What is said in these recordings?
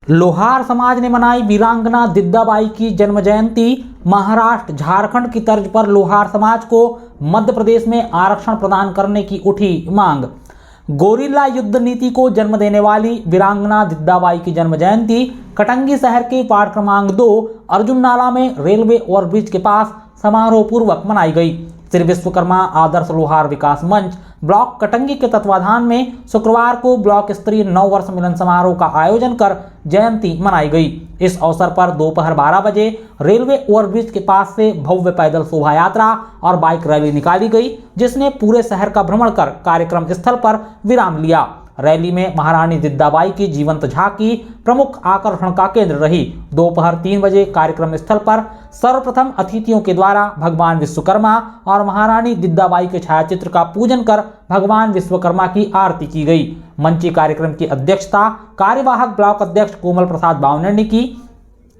लोहार समाज ने मनाई वीरांगना दिद्दाबाई की जन्म जयंती। महाराष्ट्र झारखंड की तर्ज पर लोहार समाज को मध्य प्रदेश में आरक्षण प्रदान करने की उठी मांग। गोरिल्ला युद्ध नीति को जन्म देने वाली वीरांगना दिद्दाबाई की जन्म जयंती कटंगी शहर के वार्ड क्रमांक 2 अर्जुन नाला में रेलवे ओवरब्रिज के पास समारोह पूर्वक मनाई गई। श्री विश्वकर्मा आदर्श लोहार विकास मंच ब्लॉक कटंगी के तत्वाधान में शुक्रवार को ब्लॉक स्तरीय 9 वर्ष मिलन समारोह का आयोजन कर जयंती मनाई गई। इस अवसर पर दोपहर 12 बजे रेलवे ओवरब्रिज के पास से भव्य पैदल शोभा यात्रा और बाइक रैली निकाली गई, जिसने पूरे शहर का भ्रमण कर कार्यक्रम स्थल पर विराम लिया। रैली में महारानी दिद्दाबाई की जीवंत झांकी प्रमुख आकर्षण का केंद्र रही। दोपहर 3 बजे कार्यक्रम स्थल पर सर्वप्रथम अतिथियों के द्वारा भगवान विश्वकर्मा और महारानी दिद्दाबाई के छायाचित्र का पूजन कर भगवान विश्वकर्मा की आरती की गई। मंची कार्यक्रम की अध्यक्षता कार्यवाहक ब्लॉक अध्यक्ष कोमल प्रसाद बावने ने की।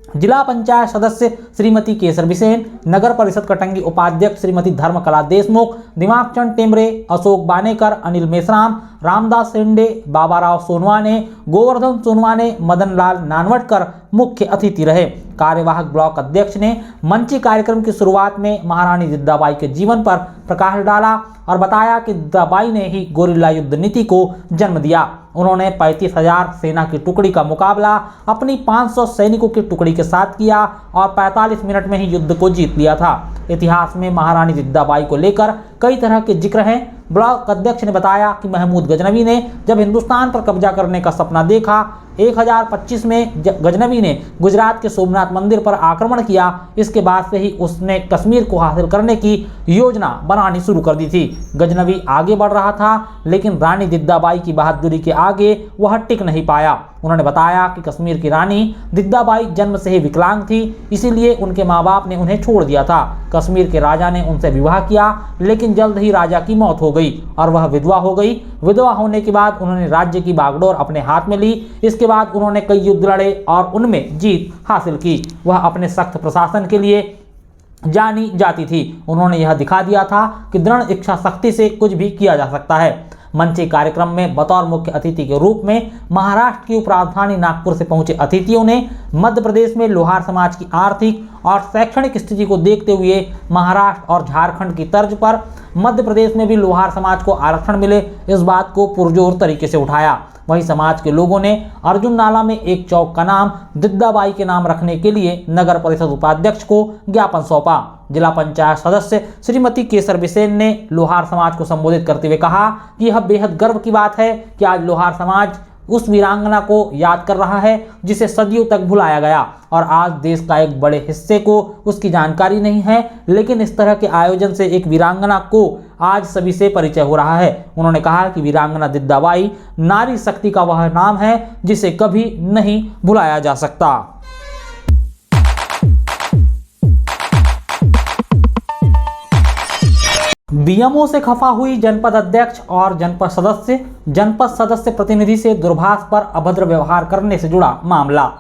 जिला पंचायत सदस्य श्रीमती केसर बिसेन, नगर परिषद कटंगी उपाध्यक्ष श्रीमती धर्मकला देशमुख, दिमाग चंद टेमरे, अशोक बानेकर, अनिल मेश्राम, रामदास सेंडे, बाबाराव सोनवाने, गोवर्धन सोनवाने, मदन लाल नानवटकर मुख्य अतिथि रहे। कार्यवाहक ब्लॉक अध्यक्ष ने मंची कार्यक्रम की शुरुआत में महारानी दिद्दाबाई के जीवन पर प्रकाश डाला और बताया कि दिद्दाबाई ने ही गोरिल्ला युद्ध नीति को जन्म दिया। उन्होंने 35,000 सेना की टुकड़ी का मुकाबला अपनी 500 सैनिकों की टुकड़ी के साथ किया और 45 मिनट में ही युद्ध को जीत लिया था। इतिहास में महारानी दिद्दाबाई को लेकर कई तरह के जिक्र हैं। ब्लॉक अध्यक्ष ने बताया कि महमूद गजनवी ने जब हिंदुस्तान पर कब्जा करने का सपना देखा, 1025 में गजनवी ने गुजरात के सोमनाथ मंदिर पर आक्रमण किया। इसके बाद से ही उसने कश्मीर को हासिल करने की योजना बनानी शुरू कर दी थी। गजनवी आगे बढ़ रहा था, लेकिन रानी दिद्दाबाई की बहादुरी के आगे वह टिक नहीं पाया। उन्होंने बताया कि कश्मीर की रानी दिद्दाबाई जन्म से ही विकलांग थी, इसीलिए उनके माँ बाप ने उन्हें छोड़ दिया था। कश्मीर के राजा ने उनसे विवाह किया, लेकिन जल्द ही राजा की मौत हो गई और वह विधवा हो गई। विधवा होने के बाद उन्होंने राज्य की बागडोर अपने हाथ में ली। इसके बाद उन्होंने कई युद्ध लड़े और उनमें जीत हासिल की। वह अपने सख्त प्रशासन के लिए जानी जाती थी। उन्होंने यह दिखा दिया था कि दृढ़ इच्छा शक्ति से कुछ भी किया जा सकता है। मंची कार्यक्रम में बतौर मुख्य अतिथि के रूप में महाराष्ट्र की उपराजधानी नागपुर से पहुंचे अतिथियों ने मध्य प्रदेश में लोहार समाज की आर्थिक और शैक्षणिक स्थिति को देखते हुए महाराष्ट्र और झारखंड की तर्ज पर मध्य प्रदेश में भी लोहार समाज को आरक्षण मिले, इस बात को पुरजोर तरीके से उठाया। वहीं समाज के लोगों ने अर्जुन नाला में एक चौक का नाम दिद्दाबाई के नाम रखने के लिए नगर परिषद उपाध्यक्ष को ज्ञापन सौंपा। जिला पंचायत सदस्य श्रीमती केसर बिसेन ने लोहार समाज को संबोधित करते हुए कहा कि यह बेहद गर्व की बात है कि आज लोहार समाज उस वीरांगना को याद कर रहा है जिसे सदियों तक भुलाया गया और आज देश का एक बड़े हिस्से को उसकी जानकारी नहीं है, लेकिन इस तरह के आयोजन से एक वीरांगना को आज सभी से परिचय हो रहा है। उन्होंने कहा कि वीरांगना दिद्दाबाई नारी शक्ति का वह नाम है जिसे कभी नहीं भुलाया जा सकता। बीएमओ से खफा हुई जनपद अध्यक्ष और जनपद सदस्य प्रतिनिधि से दूरभाष पर अभद्र व्यवहार करने से जुड़ा मामला।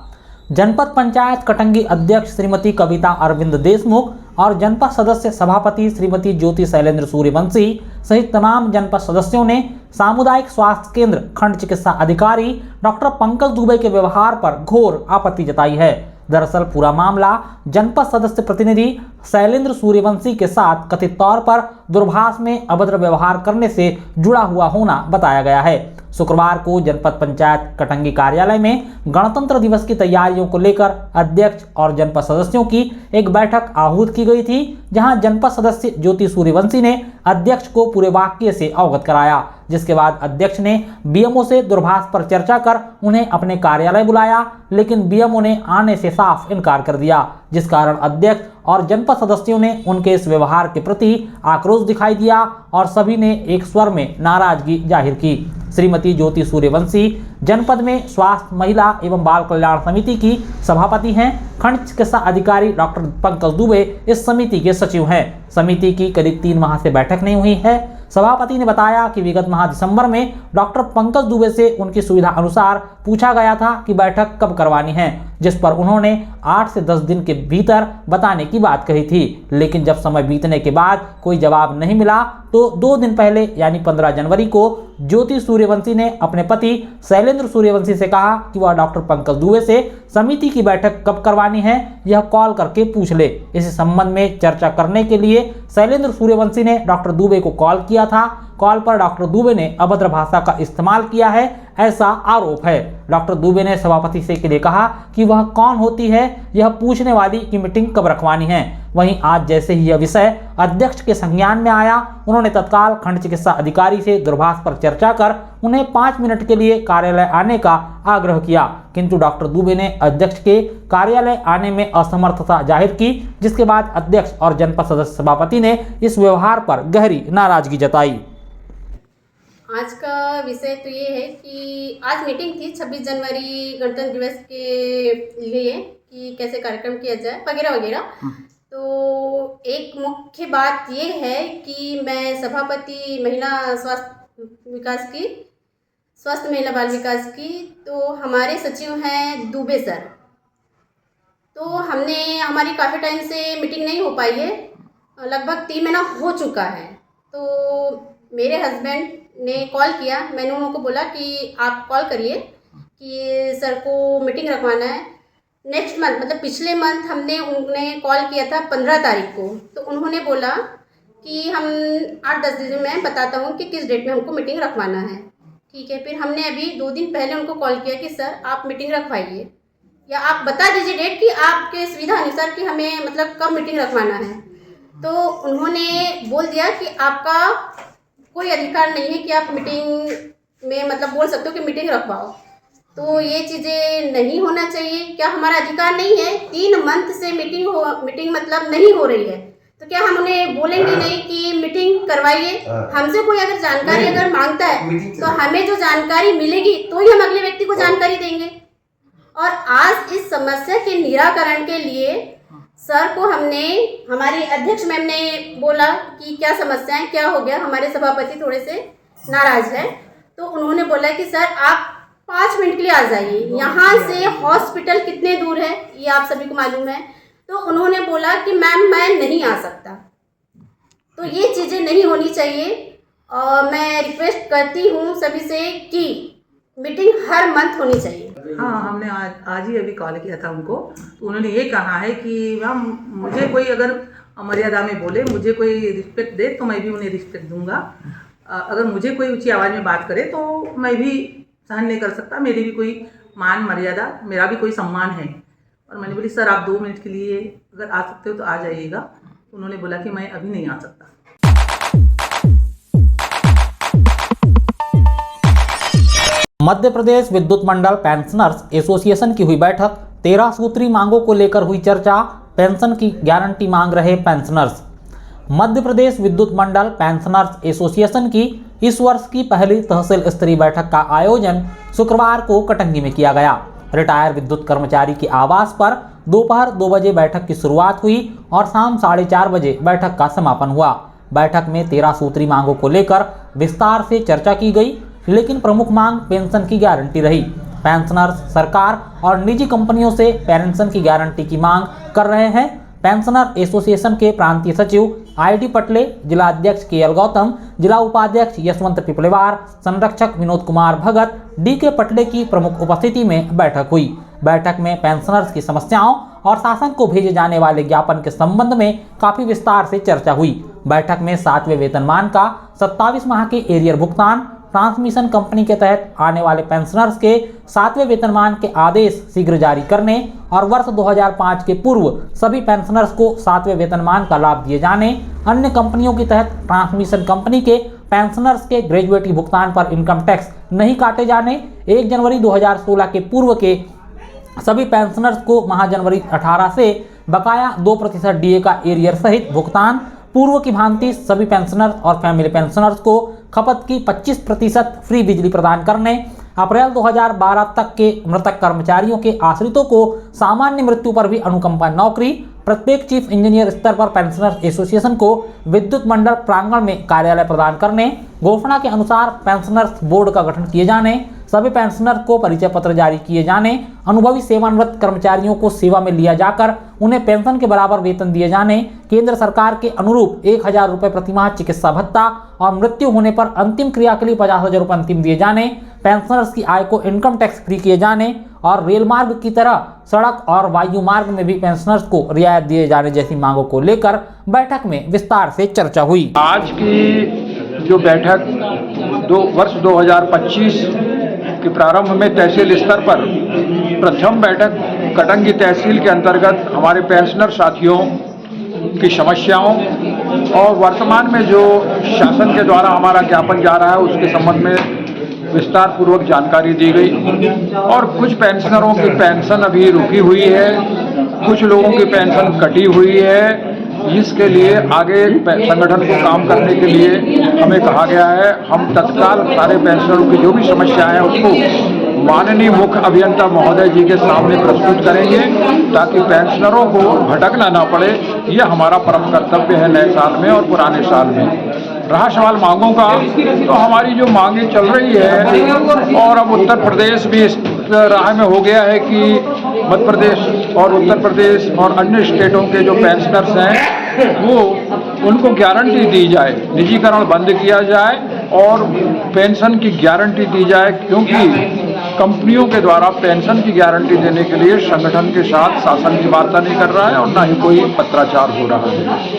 जनपद पंचायत कटंगी अध्यक्ष श्रीमती कविता अरविंद देशमुख और जनपद सदस्य सभापति श्रीमती ज्योति शैलेंद्र सूर्यवंशी सहित तमाम जनपद सदस्यों ने सामुदायिक स्वास्थ्य केंद्र खंड चिकित्सा अधिकारी डॉक्टर पंकज दुबे के व्यवहार पर घोर आपत्ति जताई है। दरअसल पूरा मामला जनपद सदस्य प्रतिनिधि शैलेंद्र सूर्यवंशी के साथ कथित तौर पर दूरभाष में अभद्र व्यवहार करने से जुड़ा हुआ होना बताया गया है। शुक्रवार को जनपद पंचायत कटंगी कार्यालय में गणतंत्र दिवस की तैयारियों को लेकर अध्यक्ष और जनपद सदस्यों की एक बैठक आहूत की गई थी, जहां जनपद सदस्य ज्योति सूर्यवंशी ने अध्यक्ष को पूरे वाक्य से अवगत कराया, जिसके बाद अध्यक्ष ने बीएमओ से दूरभाष पर चर्चा कर उन्हें अपने कार्यालय बुलाया, लेकिन बीएमओ ने आने से साफ इनकार कर दिया, जिस कारण अध्यक्ष और जनपद सदस्यों ने उनके इस व्यवहार के प्रति आक्रोश दिखाई दिया और सभी ने एक स्वर में नाराजगी जाहिर की। श्रीमती ज्योति सूर्यवंशी जनपद में स्वास्थ्य महिला एवं बाल कल्याण समिति की सभापति हैं। खंड चिकित्सा अधिकारी डॉक्टर पंकज दुबे इस समिति के सचिव हैं। समिति की करीब 3 माह से बैठक नहीं हुई है। सभापति ने बताया कि विगत माह दिसंबर में डॉक्टर पंकज दुबे से उनकी सुविधा अनुसार पूछा गया था कि बैठक कब करवानी है, जिस पर उन्होंने 8 से 10 दिन के भीतर बताने की बात कही थी। लेकिन जब समय बीतने के बाद कोई जवाब नहीं मिला तो 2 दिन पहले यानी 15 जनवरी को ज्योति सूर्यवंशी ने अपने पति शैलेंद्र सूर्यवंशी से कहा कि वह डॉक्टर पंकज दुबे से समिति की बैठक कब करवानी है यह कॉल करके पूछ ले। इस संबंध में चर्चा करने के लिए शैलेंद्र सूर्यवंशी ने डॉक्टर दुबे को कॉल किया था। कॉल पर डॉक्टर दुबे ने अभद्र भाषा का इस्तेमाल किया है, ऐसा आरोप है। डॉक्टर दुबे ने सभापति से के लिए कहा कि वह कौन होती है यह पूछने वाली की मीटिंग कब रखवानी है। वहीं आज जैसे ही यह विषय अध्यक्ष के संज्ञान में आया, उन्होंने तत्काल खंड चिकित्सा अधिकारी से दूरभाष पर चर्चा कर उन्हें 5 मिनट के लिए कार्यालय आने का आग्रह किया, किंतु डॉक्टर दुबे ने अध्यक्ष के कार्यालय आने में असमर्थता जाहिर की, जिसके बाद अध्यक्ष और जनपद सदस्य सभापति ने इस व्यवहार पर गहरी नाराजगी जताई। आज का विषय तो ये है कि आज मीटिंग थी 26 जनवरी गणतंत्र दिवस के लिए कि कैसे कार्यक्रम किया जाए वगैरह वगैरह। तो एक मुख्य बात ये है कि मैं सभापति महिला स्वास्थ्य महिला बाल विकास की, तो हमारे सचिव हैं दुबे सर। तो हमारी काफ़ी टाइम से मीटिंग नहीं हो पाई है, लगभग 3 महीना हो चुका है। तो मेरे हस्बैंड ने कॉल किया, मैंने उनको बोला कि आप कॉल करिए कि सर को मीटिंग रखवाना है नेक्स्ट मंथ, मतलब पिछले मंथ उन्हें कॉल किया था 15 तारीख को। तो उन्होंने बोला कि हम 8-10 दिन में बताता हूँ कि किस डेट में हमको मीटिंग रखवाना है। ठीक है, फिर हमने अभी 2 दिन पहले उनको कॉल किया कि सर आप मीटिंग रखवाइए या आप बता दीजिए डेट कि आपके सुविधा अनुसार कि हमें मतलब कब मीटिंग रखवाना है। तो उन्होंने बोल दिया कि आपका कोई अधिकार नहीं है कि आप मीटिंग में मतलब बोल सकते हो कि मीटिंग रखवाओ। तो ये चीज़ें नहीं होना चाहिए। क्या हमारा अधिकार नहीं है? 3 मंथ से मीटिंग मतलब नहीं हो रही है, तो क्या हम उन्हें बोलेंगे नहीं कि मीटिंग करवाइए? हमसे कोई अगर जानकारी अगर मांगता है तो हमें जो जानकारी मिलेगी तो ही हम अगले व्यक्ति को जानकारी देंगे। और आज इस समस्या के निराकरण के लिए सर को हमारी अध्यक्ष मैम ने बोला कि क्या समस्या है, क्या हो गया, हमारे सभापति थोड़े से नाराज है। तो उन्होंने बोला कि सर आप 5 मिनट के लिए आ जाइए, यहाँ से हॉस्पिटल कितने दूर है ये आप सभी को मालूम है। तो उन्होंने बोला कि मैम मैं नहीं आ सकता। तो ये चीज़ें नहीं होनी चाहिए और मैं रिक्वेस्ट करती हूँ सभी से कि मीटिंग हर मंथ होनी चाहिए। हाँ, हमने आज ही अभी कॉल किया था उनको, तो उन्होंने ये कहा है कि मैम मुझे कोई अगर मर्यादा में बोले, मुझे कोई रिस्पेक्ट दे तो मैं भी उन्हें रिस्पेक्ट दूंगा। अगर मुझे कोई ऊंची आवाज़ में बात करे तो मैं भी सहन नहीं कर सकता, मेरी भी कोई मान मर्यादा, मेरा भी कोई सम्मान है। और मैंने बोली सर आप 2 मिनट के लिए अगर आ सकते हो तो आ जाइएगा। उन्होंने बोला कि मैं अभी नहीं आ सकता। मध्य प्रदेश विद्युत मंडल पेंशनर्स एसोसिएशन की हुई बैठक, 13 सूत्री मांगों को लेकर हुई चर्चा, पेंशन की गारंटी मांग रहे पेंशनर्स। मध्य प्रदेश विद्युत मंडल पेंशनर्स एसोसिएशन की इस वर्ष की पहली तहसील स्तरीय बैठक का आयोजन शुक्रवार को कटंगी में किया गया। रिटायर विद्युत कर्मचारी के आवास पर दोपहर 2 बजे बैठक की शुरुआत हुई और शाम 4:30 बजे बैठक का समापन हुआ। बैठक में 13 सूत्री मांगों को लेकर विस्तार से चर्चा की गई, लेकिन प्रमुख मांग पेंशन की गारंटी रही। पेंशनर्स सरकार और निजी कंपनियों से पेंशन की गारंटी की मांग कर रहे हैं। पेंशनर एसोसिएशन के प्रांतीय सचिव ID पटले, जिला अध्यक्ष KL गौतम, जिला उपाध्यक्ष यशवंत पिपलेवार, संरक्षक विनोद कुमार भगत, DK पटले की प्रमुख उपस्थिति में बैठक हुई। बैठक में पेंशनर्स की समस्याओं और शासन को भेजे जाने वाले ज्ञापन के संबंध में काफी विस्तार से चर्चा हुई। बैठक में 7वें वेतनमान का 27 माह के एरियर भुगतान, ट्रांसमिशन कंपनी के तहत आने वाले पेंशनर्स के 7वें वेतनमान के आदेश शीघ्र जारी करने और वर्ष 2005 के पूर्व सभी पेंशनर्स को 7वें वेतनमान का लाभ दिए जाने, अन्य कंपनियों के तहत ट्रांसमिशन कंपनी के पेंशनर्स के ग्रेजुएटी भुगतान पर इनकम टैक्स नहीं काटे जाने, 1 जनवरी 2016 के पूर्व के सभी पेंशनर्स को माह जनवरी 18 से बकाया 2% DA का एरियर सहित भुगतान, पूर्व की भांति सभी पेंशनर्स और फैमिली पेंशनर्स को खपत की 25% फ्री बिजली प्रदान करने, अप्रैल 2012 तक के मृतक कर्मचारियों के आश्रितों को सामान्य मृत्यु पर भी अनुकंपा नौकरी, प्रत्येक चीफ इंजीनियर स्तर पर पेंशनर्स एसोसिएशन को विद्युत मंडल प्रांगण में कार्यालय प्रदान करने, घोषणा के अनुसार पेंशनर्स बोर्ड का गठन किए जाने, सभी पेंशनर को परिचय पत्र जारी किए जाने, अनुभवी सेवानिवृत्त कर्मचारियों को सेवा में लिया जाकर उन्हें पेंशन के बराबर वेतन दिए जाने, केंद्र सरकार के अनुरूप 1000 रुपये प्रतिमाह चिकित्सा भत्ता और मृत्यु होने पर अंतिम क्रिया के लिए 50,000 रुपये अंतिम दिए जाने, पेंशनर्स की आय को इनकम टैक्स फ्री किए जाने और रेल मार्ग की तरह सड़क और वायु मार्ग में भी पेंशनर्स को रियायत दिए जाने जैसी मांगों को लेकर बैठक में विस्तार से चर्चा हुई। आज की जो बैठक वर्ष 2025 के प्रारंभ में तहसील स्तर पर प्रथम बैठक कटंगी तहसील के अंतर्गत हमारे पेंशनर साथियों की समस्याओं और वर्तमान में जो शासन के द्वारा हमारा ज्ञापन जा रहा है उसके संबंध में विस्तार पूर्वक जानकारी दी गई और कुछ पेंशनरों की पेंशन अभी रुकी हुई है, कुछ लोगों की पेंशन कटी हुई है, जिसके लिए आगे संगठन को काम करने के लिए हमें कहा गया है। हम तत्काल सारे पेंशनरों की जो भी समस्या है उसको माननीय मुख्य अभियंता महोदय जी के सामने प्रस्तुत करेंगे ताकि पेंशनरों को भटकना ना पड़े। यह हमारा परम कर्तव्य है नए साल में और पुराने साल में। रहा सवाल मांगों का, तो हमारी जो मांगे चल रही है और अब उत्तर प्रदेश भी इस राह में हो गया है कि मध्य प्रदेश और उत्तर प्रदेश और अन्य स्टेटों के जो पेंशनर्स हैं वो उनको गारंटी दी जाए, निजीकरण बंद किया जाए और पेंशन की गारंटी दी जाए, क्योंकि कंपनियों के द्वारा पेंशन की गारंटी देने के लिए संगठन के साथ शासन की वार्ता नहीं कर रहा है और ना ही कोई पत्राचार हो रहा है।